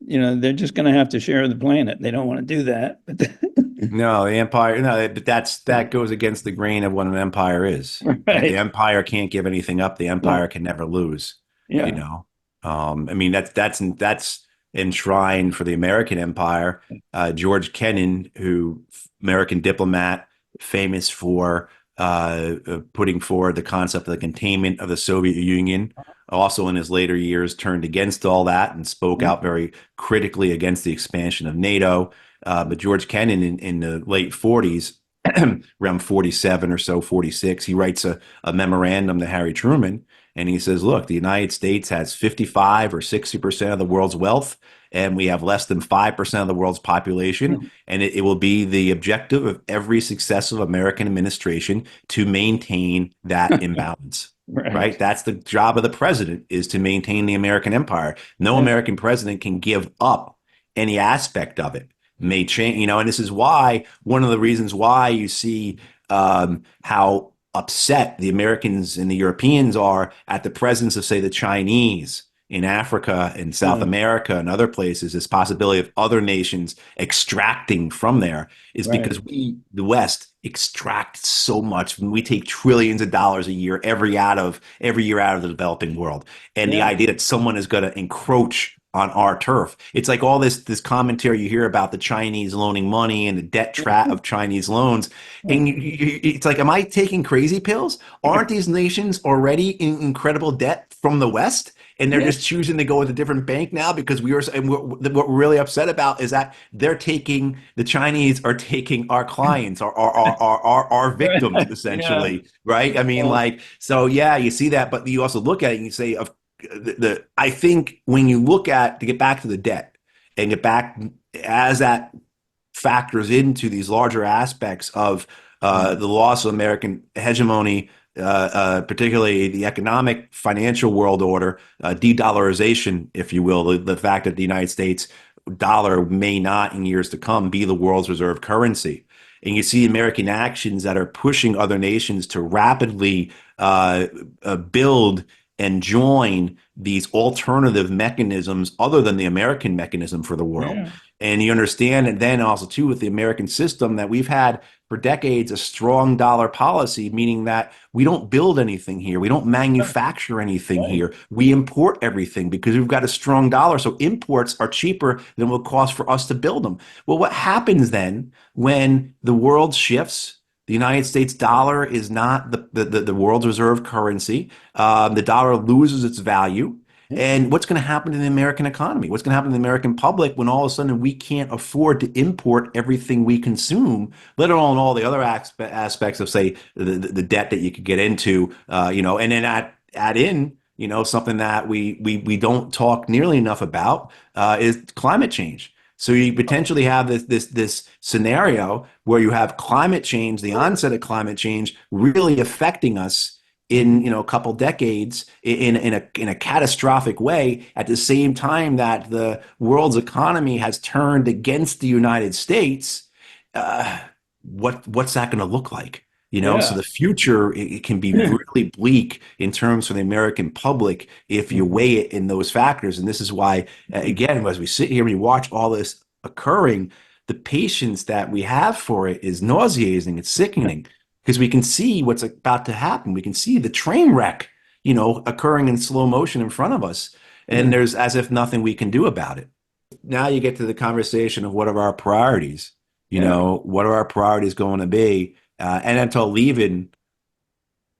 they're just going to have to share the planet. They don't want to do that, but No, the empire, no, but that goes against the grain of what an empire is, right? The right. empire can't give anything up. The empire No. can never lose, you Yeah. know. I mean, that's enshrined for the American empire. George Kennan, American diplomat, famous for putting forward the concept of the containment of the Soviet Union, also in his later years turned against all that and spoke Yeah. out very critically against the expansion of NATO. But George Kennan in the late 40s, around 47 or so, 46, he writes a memorandum to Harry Truman. And he says, look, the United States has 55 or 60% of the world's wealth, and we have less than 5% of the world's population. And it will be the objective of every successive American administration to maintain that imbalance. Right? Right. That's the job of the president, is to maintain the American empire. No Yeah. American president can give up any aspect of it. May change, and this is why one of the reasons why you see how upset the Americans and the Europeans are at the presence of, say, the Chinese in Africa and South Yeah. America and other places, this possibility of other nations extracting from there, is Right. because we, the West, extract so much. We take trillions of dollars a year every year out of the developing world. And the Yeah. idea that someone is going to encroach on our turf. It's like all this commentary you hear about the Chinese loaning money and the debt trap of Chinese loans. And it's like, am I taking crazy pills? Aren't these nations already in incredible debt from the West? And they're Yeah. just choosing to go with a different bank now because what we're really upset about is that the Chinese are taking our clients, our victims, Right. Yeah. essentially, right? I mean, Yeah. like, so yeah, you see that, but you also look at it and you say, I think when you look at, to get back to the debt and get back as that factors into these larger aspects of the loss of American hegemony, particularly the economic financial world order, de-dollarization, if you will, the fact that the United States dollar may not in years to come be the world's reserve currency. And you see American actions that are pushing other nations to rapidly build and join these alternative mechanisms other than the American mechanism for the world. Yeah. And you understand, and then also too with the American system, that we've had for decades a strong dollar policy, meaning that we don't build anything here. We don't manufacture anything Right. here. We import everything because we've got a strong dollar. So imports are cheaper than what it costs for us to build them. Well, what happens then when the world shifts? The United States dollar is not the world's reserve currency. The dollar loses its value. Yeah. And what's going to happen to the American economy? What's going to happen to the American public when all of a sudden we can't afford to import everything we consume, let alone all the other aspects of, say, the debt that you could get into, and then add in, something that we don't talk nearly enough about is climate change. So you potentially have this scenario where you have climate change, the onset of climate change, really affecting us in a couple decades in a catastrophic way. At the same time that the world's economy has turned against the United States, uh, what's that going to look like? So Yeah. the future, it can be really bleak in terms for the American public if you weigh it in those factors. And this is why, again, as we sit here and we watch all this occurring, the patience that we have for it is nauseating. It's sickening because we can see what's about to happen. We can see the train wreck, occurring in slow motion in front of us. And Yeah. there's as if nothing we can do about it. Now you get to the conversation of what are our priorities? Yeah. What are our priorities going to be? Anatol Levin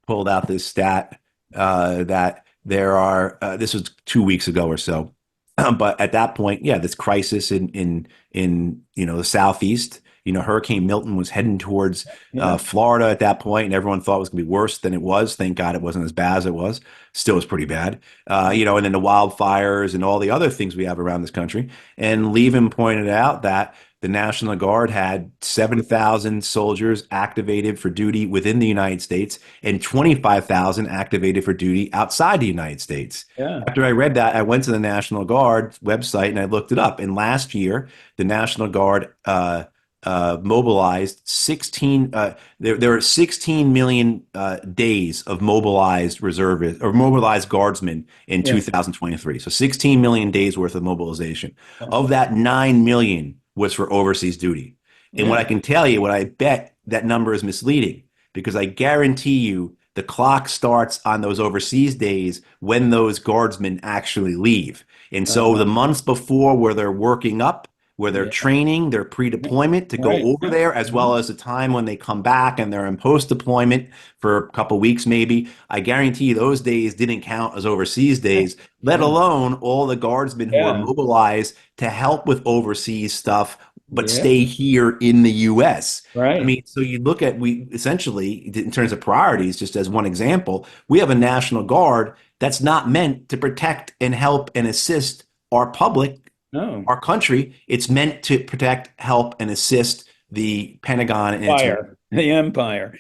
pulled out this stat that there are. This was 2 weeks ago or so, but at that point, yeah, this crisis in the southeast. Hurricane Milton was heading towards Yeah. Florida at that point, and everyone thought it was going to be worse than it was. Thank God it wasn't as bad as it was. Still was pretty bad. And then the wildfires and all the other things we have around this country. And Levin pointed out that the National Guard had 7,000 soldiers activated for duty within the United States and 25,000 activated for duty outside the United States. Yeah. After I read that, I went to the National Guard website and I looked it up. And last year, the National Guard mobilized 16 there are 16 million days of mobilized reservists or mobilized guardsmen in Yeah. 2023. So 16 million days worth of mobilization. Wow. Of that, 9 million was for overseas duty. And what I Yeah. can tell you, what I bet that number is misleading, because I guarantee you the clock starts on those overseas days when those guardsmen actually leave. And so the Uh, months before, where they're working up, where they're yeah. training, their pre-deployment to go Right. over Yeah. there, as well as the time when they come back and they're in post-deployment for a couple weeks maybe. I guarantee you those days didn't count as overseas days, let Yeah. alone all the guardsmen who are Yeah. mobilized to help with overseas stuff, but Yeah. stay here in the U.S. I Right. mean, so you look at, we essentially, in terms of priorities, just as one example, we have a National Guard that's not meant to protect and help and assist our public, No. our country. It's meant to protect, help, and assist the Pentagon and its Fire. The empire.